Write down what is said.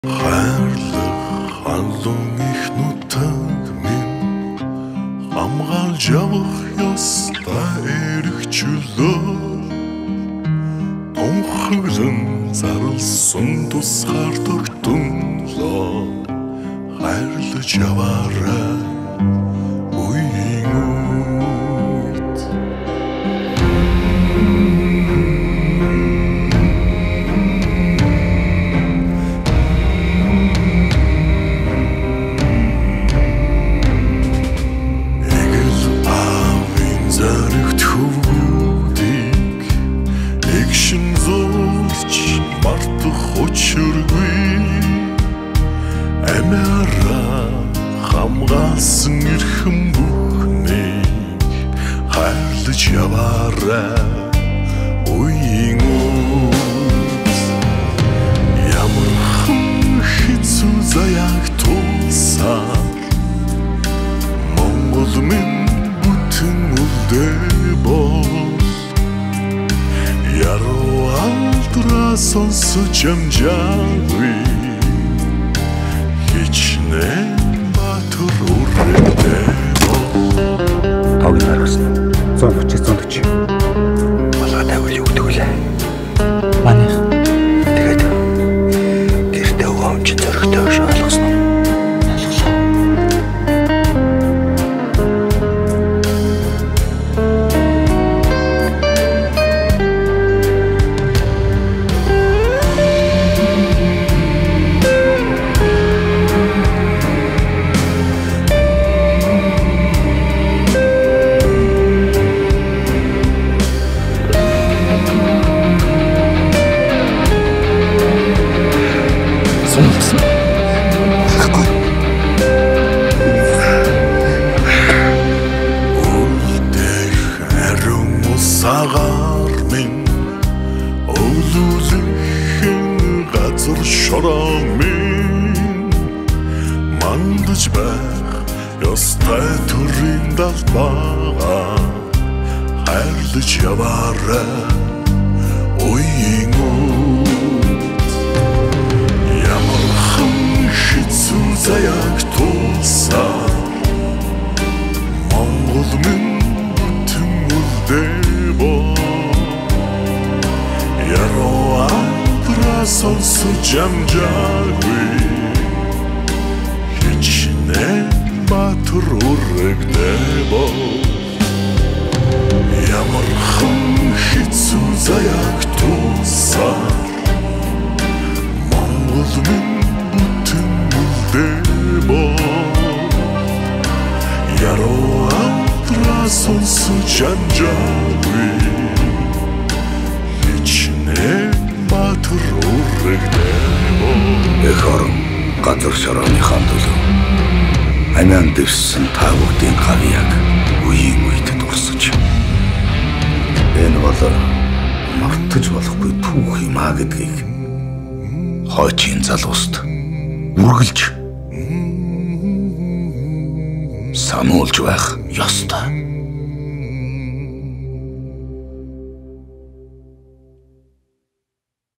Хайрлах халуун их нутаг минь хамгаалж явах ёстой эрхчлөө тунхаглан зарлсан тусгаар тогтнолоо хайрлаж яваарай үеийн үед Амяра хамгаалсан эрхэм бүхнийг хайрлаж яваарай үеийн үед ямар хэцүү заяаг тулсаар Монгол минь бүтэн үлдээ бол яруу алдраа сонсож амжаагүй Батөр үргэлдээ Тог наргасан 130 Малгай үл өгдөглээ. Маних Тэгээд гэртээ өвөн чи зөрөгтэй шалгасан уу? Сагаар минь өвлүүлэн газар шороо минь мандаж байх ёстой төрийн далбага хайрлаж яваарай үеийн үед ямар хэцүү заяаг тулсаар Монгол минь бүтэн үлдээ яруу алдраа сонсож амжаагүй хичнээн батөр үргэлдээ бол ямар хэцүү заяаг тулсаар Монгол минь бүтэн үлдээ бол яруу алдраа сонсож амжаагүй Батөр үргэлдээ Эх орон газар шорооныхаа төлөө амиан дэвссэн та бүгдийн хавьяаг үеийн үед дурсаж энэ бол мартаж болохгүй түүх юм а гэдгийг хойчийн залууст үргэлж сануулж байх ёстой.